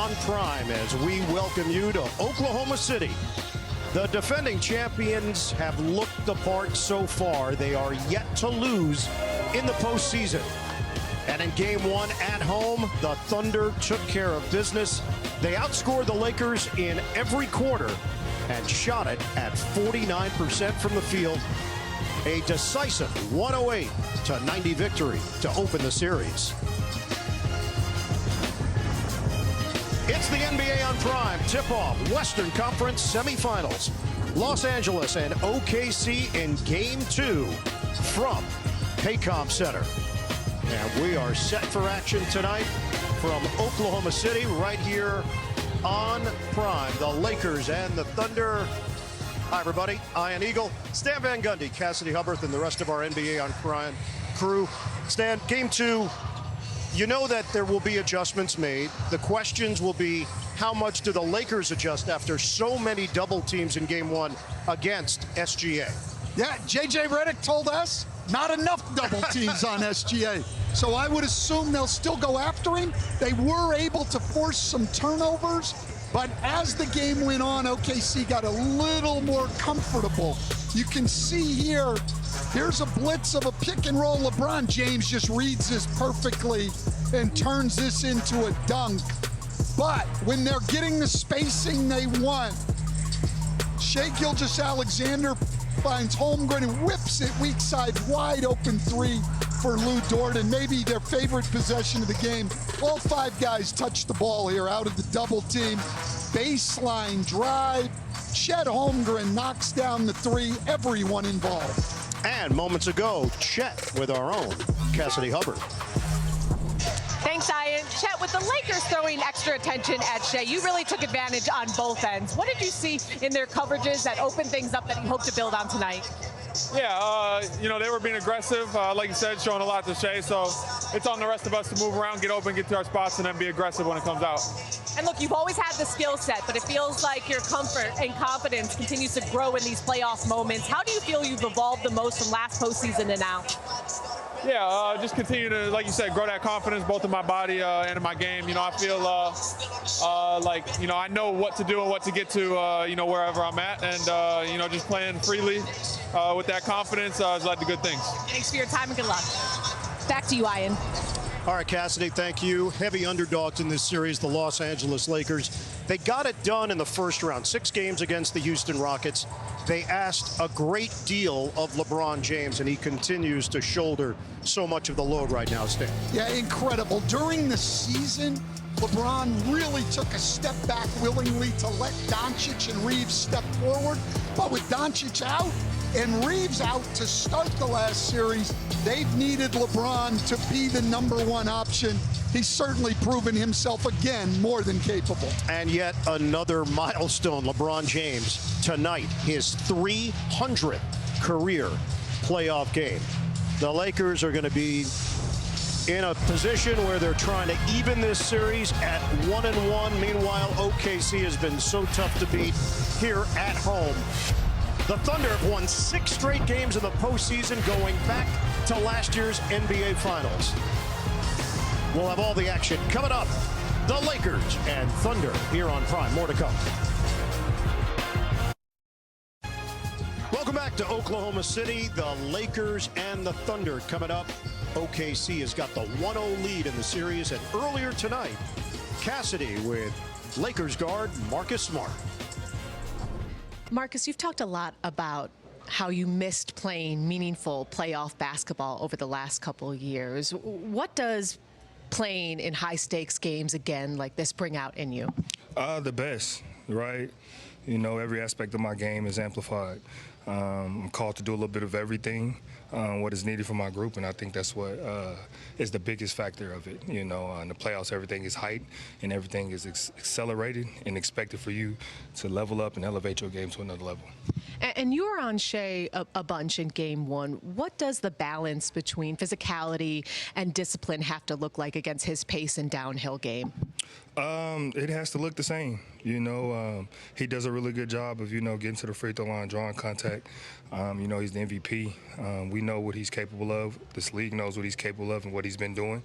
on Prime as we welcome you to Oklahoma City. The defending champions have looked the part so far. They are yet to lose in the postseason. And in game one at home, the Thunder took care of business. They outscored the Lakers in every quarter and shot it at 49% from the field. A decisive 108-90 victory to open the series. It's the NBA on Prime tip-off Western Conference Semifinals. Los Angeles and OKC in Game 2 from Paycom Center. And we are set for action tonight from Oklahoma City right here on Prime. The Lakers and the Thunder. Hi, everybody. Ian Eagle, Stan Van Gundy, Cassidy Hubbarth, and the rest of our NBA on Prime crew. Stan, Game 2. You know that there will be adjustments made. The questions will be, how much do the Lakers adjust after so many double teams in Game 1 against SGA? Yeah, J.J. Redick told us not enough double teams on SGA. So I would assume they'll still go after him. They were able to force some turnovers, but as the game went on, OKC got a little more comfortable. You can see here, here's a blitz of a pick and roll. LeBron James just reads this perfectly and turns this into a dunk. But when they're getting the spacing they want, Shai Gilgeous-Alexander finds Holmgren and whips it weak side, wide open three for Lou Dort, and maybe their favorite possession of the game. All five guys touch the ball here out of the double team. Baseline drive. Chet Holmgren knocks down the three. Everyone involved. And moments ago, Chet with our own Cassidy Hubbard. Thanks, Ian. Chet, with the Lakers throwing extra attention at Shai, you really took advantage on both ends. What did you see in their coverages that opened things up that you hope to build on tonight? Yeah, they were being aggressive, like you said, showing a lot to Shai. So it's on the rest of us to move around, get open, get to our spots, and then be aggressive when it comes out. And look, you've always had the skill set, but it feels like your comfort and confidence continues to grow in these playoff moments. How do you feel you've evolved the most from last postseason to now? Yeah, just continue to, like you said, grow that confidence both in my body and in my game. I feel like, I know what to do and what to get to, wherever I'm at. And, just playing freely with that confidence has led to good things. Thanks for your time and good luck. Back to you, Ian. All right, Cassidy, thank you. Heavy underdogs in this series, the Los Angeles Lakers. They got it done in the first round, 6 games against the Houston Rockets. They asked a great deal of LeBron James, and he continues to shoulder so much of the load right now, Stan. Yeah, incredible. During the season, LeBron really took a step back willingly to let Doncic and Reeves step forward. But with Doncic out and Reeves out to start the last series, they've needed LeBron to be the #1 option. He's certainly proven himself again more than capable. And yet another milestone, LeBron James tonight, his 300th career playoff game. The Lakers are going to be in a position where they're trying to even this series at 1-1. Meanwhile, OKC has been so tough to beat here at home. The Thunder have won 6 straight games in the postseason going back to last year's NBA Finals. We'll have all the action coming up. The Lakers and Thunder here on Prime. More to come. Welcome back to Oklahoma City. The Lakers and the Thunder coming up. OKC has got the 1-0 lead in the series. And earlier tonight, Cassidy with Lakers guard Marcus Smart. Marcus, you've talked a lot about how you missed playing meaningful playoff basketball over the last couple of years. What does playing in high-stakes games again like this bring out in you? The best, right? Every aspect of my game is amplified. I'm called to do a little bit of everything, what is needed for my group, and I think that's what is the biggest factor of it. In the playoffs, everything is height and everything is accelerated and expected for you to level up and elevate your game to another level. And you were on Shai a bunch in Game 1. What does the balance between physicality and discipline have to look like against his pace and downhill game? It has to look the same. He does a really good job of, getting to the free throw line, drawing contact. He's the MVP. We know what he's capable of. This league knows what he's capable of and what he's been doing.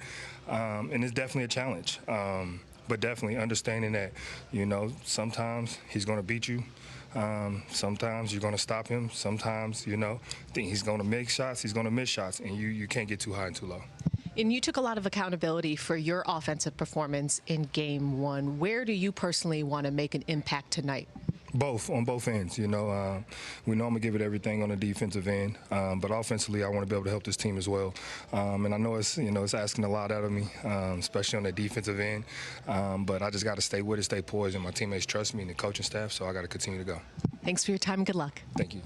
And it's definitely a challenge. but definitely understanding that, sometimes he's going to beat you. Sometimes you're going to stop him. Sometimes, think he's going to make shots, he's going to miss shots, and you can't get too high and too low. And you took a lot of accountability for your offensive performance in Game 1. Where do you personally want to make an impact tonight? Both, on both ends. We know I'm going to give it everything on the defensive end, but offensively I want to be able to help this team as well. And I know it's asking a lot out of me, especially on the defensive end, but I just got to stay with it, stay poised, and my teammates trust me and the coaching staff, so I got to continue to go. Thanks for your time. Good luck. Thank you.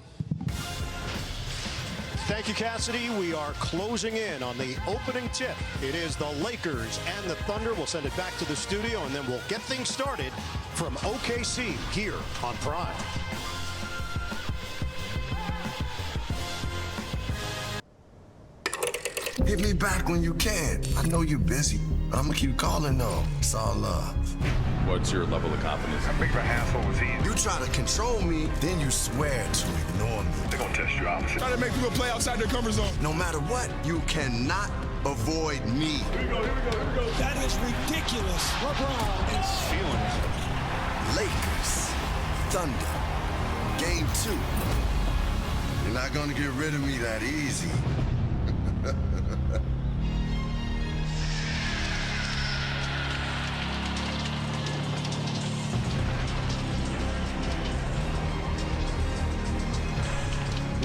Thank you, Cassidy. We are closing in on the opening tip. It is the Lakers and the Thunder. We'll send it back to the studio, and then we'll get things started from OKC here on Prime. Hit me back when you can. I know you're busy, but I'm gonna keep calling though. It's all love. What's your level of confidence? How big of a handful was he? You try to control me, then you swear to ignore me. They're going to test you out. Try to make people play outside their comfort zone. No matter what, you cannot avoid me. Here we go. That is ridiculous. LeBron is Feeling it. Lakers, Thunder, Game 2. You're not gonna get rid of me that easy.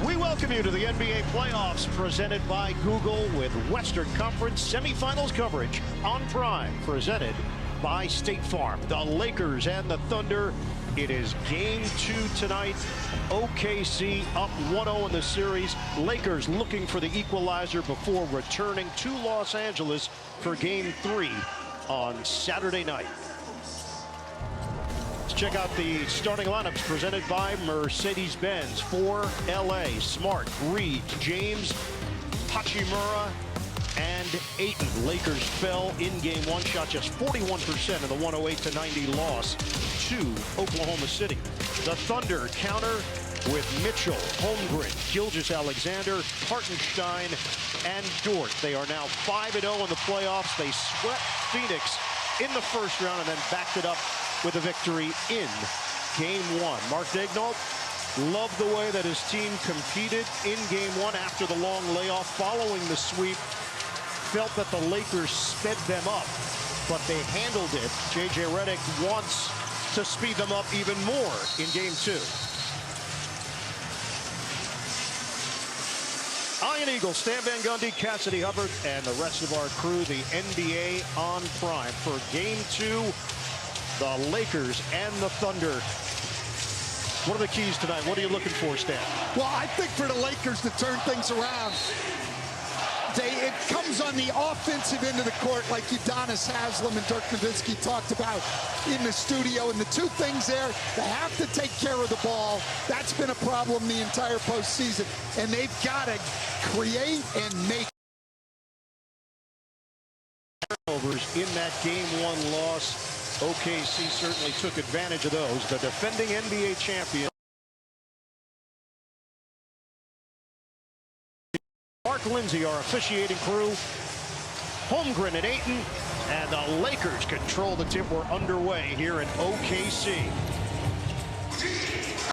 We welcome you to the NBA playoffs presented by Google with Western Conference semifinals coverage on Prime, presented by State Farm. The Lakers and the Thunder. It is Game 2 tonight. OKC up 1-0 in the series. Lakers looking for the equalizer before returning to Los Angeles for Game 3 on Saturday night. Let's check out the starting lineups presented by Mercedes-Benz. For LA, Smart, Reed, James, Hachimura, and Ayton. Lakers fell in Game 1, shot just 41% in the 108-90 loss to Oklahoma City. The Thunder counter with Mitchell, Holmgren, Gilgeous-Alexander, Hartenstein, and Dort. They are now 5-0 in the playoffs. They swept Phoenix in the first round and then backed it up with a victory in Game 1. Mark Daignault loved the way that his team competed in Game 1 after the long layoff following the sweep. Felt that the Lakers sped them up, but they handled it. J.J. Redick wants to speed them up even more in Game 2. Ian Eagle, Stan Van Gundy, Cassidy Hubbard, and the rest of our crew, the NBA on Prime for Game 2. The Lakers and the Thunder. What are the keys tonight? What are you looking for, Stan? Well, I think for the Lakers to turn things around, it comes on the offensive end of the court, like Udonis Haslem and Dirk Nowitzki talked about in the studio. And the two things there, they have to take care of the ball. That's been a problem the entire postseason. And they've got to create and make turnovers in that Game 1 loss. OKC certainly took advantage of those. The defending NBA champion. Mark Lindsay, our officiating crew. Holmgren and Ayton. And the Lakers control the tip. We're underway here in OKC.